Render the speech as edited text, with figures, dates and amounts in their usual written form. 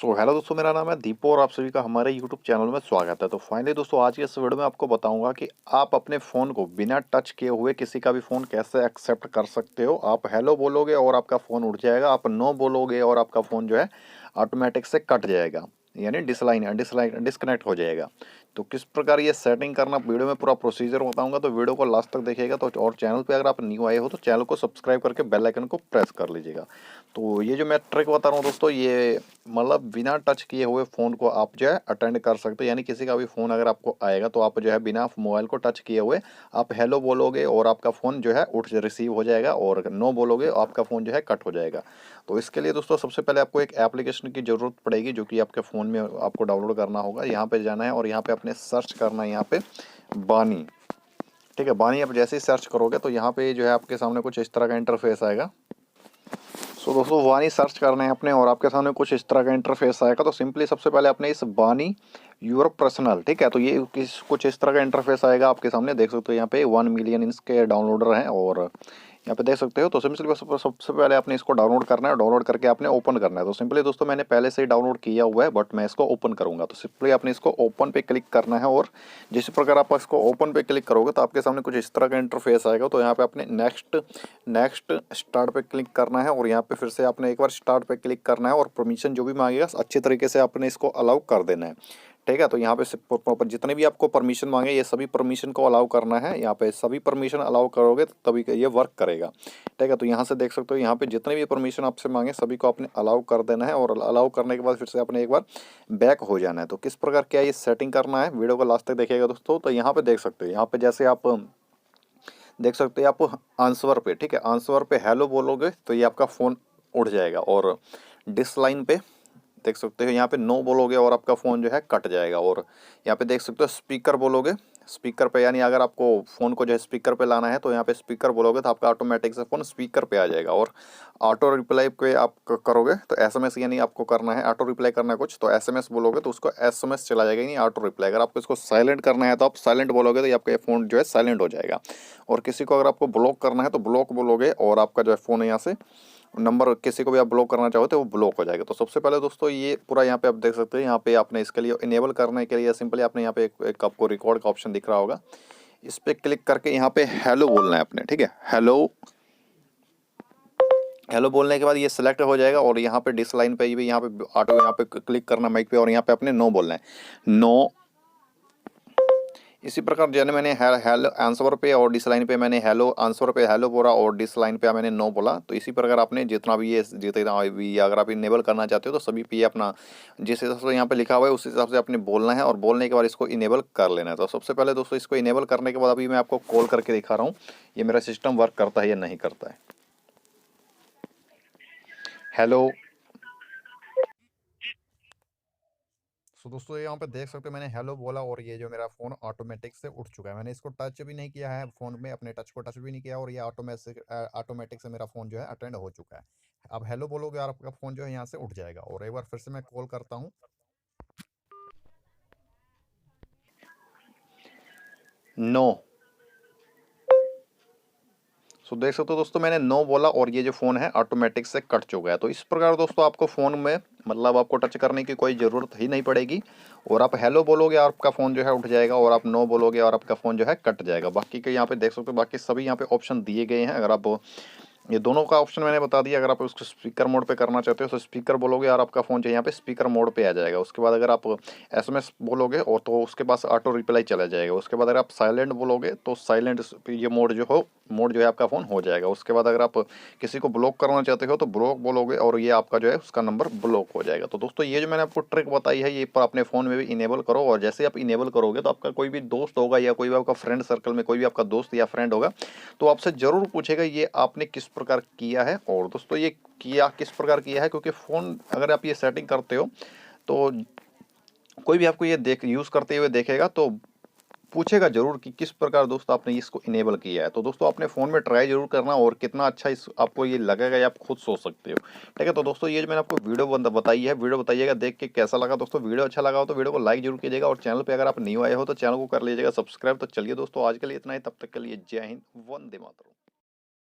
Hello दोस्तों, मेरा नाम है दीपू और आप सभी का हमारे यूट्यूब चैनल में स्वागत है। तो फाइनली दोस्तों, आज के इस वीडियो में आपको बताऊंगा कि आप अपने फ़ोन को बिना टच किए हुए किसी का भी फ़ोन कैसे एक्सेप्ट कर सकते हो। आप हेलो बोलोगे और आपका फ़ोन उठ जाएगा, आप नो बोलोगे और आपका फ़ोन जो है ऑटोमेटिक से कट जाएगा, यानी डिस्कनेक्ट हो जाएगा। तो किस प्रकार ये सेटिंग करना वीडियो में पूरा प्रोसीजर बताऊंगा, तो वीडियो को लास्ट तक देखिएगा। तो और चैनल पे अगर आप न्यू आए हो तो चैनल को सब्सक्राइब करके बेल आइकन को प्रेस कर लीजिएगा। तो ये जो मैं ट्रिक बता रहा हूँ दोस्तों, ये मतलब बिना टच किए हुए फ़ोन को आप जो है अटेंड कर सकते हो। यानी किसी का भी फ़ोन अगर आपको आएगा तो आप जो है बिना मोबाइल को टच किए हुए आप हेलो बोलोगे और आपका फ़ोन जो है रिसीव हो जाएगा, और नो बोलोगे आपका फ़ोन जो है कट हो जाएगा। तो इसके लिए दोस्तों सबसे पहले आपको एक एप्लीकेशन की ज़रूरत पड़ेगी, जो कि आपके फ़ोन में आपको डाउनलोड करना होगा। यहाँ पे जाना है और यहाँ पे अपने सर्च करना है, यहाँ पे बानी। ठीक है, बानी आप जैसे ही सर्च करोगे तो यहाँ पे जो है आपके सामने कुछ इस तरह का इंटरफेस आएगा। सो दोस्तों, वानी सर्च करना है अपने और आपके सामने कुछ इस तरह का इंटरफेस आएगा। तो सिंपली सबसे पहले अपने इस बानी यूर पर्सनल, ठीक है, तो ये कुछ इस तरह का इंटरफेस आएगा आपके सामने। देख सकते हो यहाँ पे 1 मिलियन इसके डाउनलोडर हैं और यहाँ पे देख सकते हो। तो सिंपली सबसे पहले आपने इसको डाउनलोड करना है, डाउनलोड करके आपने ओपन करना है। तो सिंपली दोस्तों, मैंने पहले से ही डाउनलोड किया हुआ है, बट मैं इसको ओपन करूँगा। तो सिंपली आपने इसको ओपन पे क्लिक करना है और जिस प्रकार आप इसको ओपन पे क्लिक करोगे तो आपके सामने कुछ इस तरह का इंटरफेस आएगा। तो यहाँ पे आपने नेक्स्ट स्टार्ट पे क्लिक करना है और यहाँ पे फिर से आपने एक बार स्टार्ट पे क्लिक करना है और परमिशन जो भी मांगेगा अच्छे तरीके से आपने इसको अलाउ कर देना है। ठीक है, तो यहाँ पे जितने भी आपको परमिशन मांगे ये सभी परमिशन को अलाउ करना है। यहाँ पे सभी परमिशन अलाउ करोगे तो तभी ये वर्क करेगा। ठीक है, तो यहाँ से देख सकते हो, यहाँ पे जितने भी परमिशन आपसे मांगे सभी को आपने अलाउ कर देना है और अलाउ करने के बाद फिर से आपने एक बार बैक हो जाना है। तो किस प्रकार क्या ये सेटिंग करना है, वीडियो को लास्ट तक देखिएगा दोस्तों। तो यहाँ पे देख सकते हो, यहाँ पे जैसे आप देख सकते हैं आप आंसर पे, ठीक है, आंसर पे हेलो बोलोगे तो ये आपका फ़ोन उठ जाएगा, और डिसलाइन पे देख सकते हो यहाँ पे नो बोलोगे और आपका फ़ोन जो है कट जाएगा। और यहाँ पे देख सकते हो स्पीकर बोलोगे, स्पीकर पे, यानी अगर आपको फ़ोन को जो है स्पीकर पे लाना है तो यहाँ पे स्पीकर बोलोगे तो आपका ऑटोमेटिक से फ़ोन स्पीकर पे आ जाएगा। और ऑटो रिप्लाई पे आप करोगे तो एसएमएस, यानी आपको करना है ऑटो रिप्लाई करना है कुछ, तो एसएमएस बोलोगे तो उसको एसएमएस चला जाएगा, यानी ऑटो रिप्लाई। अगर आपको इसको साइलेंट करना है तो आप साइलेंट बोलोगे तो ये आपका फ़ोन जो है साइलेंट हो जाएगा। और किसी को अगर आपको ब्लॉक करना है तो ब्लॉक बोलोगे और आपका जो है फ़ोन यहाँ से नंबर किसी को भी आप ब्लॉक करना चाहो तो वो ब्लॉक हो जाएगा। तो सबसे पहले दोस्तों ये पूरा यहाँ पे आप देख सकते हैं, यहाँ पे आपने इसके लिए इनेबल करने के लिए सिंपली आपने यहाँ पे एक आपको रिकॉर्ड का ऑप्शन दिख रहा होगा, इस पे क्लिक करके यहाँ पे हेलो बोलना है अपने। ठीक है, हेलो, हेलो बोलने के बाद ये सिलेक्ट हो जाएगा और यहाँ पे डिसलाइन पे भी यहाँ पे ऑटो यहाँ पे क्लिक करना माइक पे और यहाँ पे अपने नो बोलना है, नो। इसी प्रकार जैसे मैंने हेलो आंसर पे और डिसलाइन पे मैंने हेलो आंसर पे हेलो बोला और डिसलाइन पे मैंने नो बोला। तो इसी प्रकार आपने जितना भी अगर आप इनेबल करना चाहते हो तो सभी पे अपना जिस हिसाब से यहाँ पे लिखा हुआ है उस हिसाब से आपने बोलना है और बोलने के बाद इसको इनेबल कर लेना है। तो सबसे पहले दोस्तों इसको इनेबल करने के बाद अभी मैं आपको कॉल करके दिखा रहा हूँ ये मेरा सिस्टम वर्क करता है या नहीं करता है। हेलो। सो दोस्तों, यहाँ पे देख सकते हो मैंने हेलो बोला और ये जो मेरा फ़ोन ऑटोमेटिक से उठ चुका है। मैंने इसको टच भी नहीं किया है, फ़ोन में अपने टच को टच भी नहीं किया और ये ऑटोमेटिक से मेरा फ़ोन जो है अटेंड हो चुका है। अब हेलो बोलोगे और आपका फ़ोन जो है यहाँ से उठ जाएगा। और एक बार फिर से मैं कॉल करता हूँ। नो। सो देख सकते हो दोस्तों, मैंने नो बोला और ये जो फ़ोन है ऑटोमेटिक से कट चुका है। तो इस प्रकार दोस्तों आपको फ़ोन में मतलब आपको टच करने की कोई ज़रूरत ही नहीं पड़ेगी, और आप हेलो बोलोगे और आपका फ़ोन जो है उठ जाएगा, और आप नो बोलोगे और आपका फ़ोन जो है कट जाएगा। बाकी के यहाँ पे देख सकते हो बाकी सभी यहाँ पे ऑप्शन दिए गए हैं। अगर आप ये दोनों का ऑप्शन मैंने बता दिया, अगर आप उसको स्पीकर मोड पे करना चाहते हो तो स्पीकर बोलोगे और आपका फ़ोन जो है यहाँ पे स्पीकर मोड पे आ जाएगा। उसके बाद अगर आप एसएमएस बोलोगे और तो उसके पास ऑटो रिप्लाई चला जाएगा। उसके बाद अगर आप साइलेंट बोलोगे तो साइलेंट ये मोड जो है आपका फ़ोन हो जाएगा। उसके बाद अगर आप किसी को ब्लॉक करना चाहते हो तो ब्लॉक बोलोगे और ये आपका जो है उसका नंबर ब्लॉक हो जाएगा। तो दोस्तों ये जो मैंने आपको ट्रिक बताई है ये पर अपने फ़ोन में भी इनेबल करो, और जैसे आप इनेबल करोगे तो आपका कोई भी दोस्त होगा या कोई भी आपका फ्रेंड सर्कल में कोई भी आपका दोस्त या फ्रेंड होगा तो आपसे ज़रूर पूछेगा ये आपने किस प्रकार किया है। और दोस्तों ये किया किस प्रकार किया है, क्योंकि फ़ोन अगर आप ये सेटिंग करते हो तो कोई भी आपको ये यूज़ करते हुए देखेगा तो पूछेगा जरूर कि किस प्रकार दोस्तों आपने इसको इनेबल किया है। तो दोस्तों अपने फ़ोन में ट्राई जरूर करना और कितना अच्छा इस आपको ये लगेगा ये आप खुद सोच सकते हो। ठीक है, तो दोस्तों ये जो मैंने आपको वीडियो बताई है, वीडियो बताइएगा देख के कैसा लगा। दोस्तों वीडियो अच्छा लगा हो तो वीडियो को लाइक जरूर कीजिएगा, और चैनल पे अगर आप न्यू आए हो तो चैनल को कर लीजिएगा सब्सक्राइब। तो चलिए दोस्तों आज के लिए इतना ही, तब तक के लिए जय हिंद, वंदे मातरम।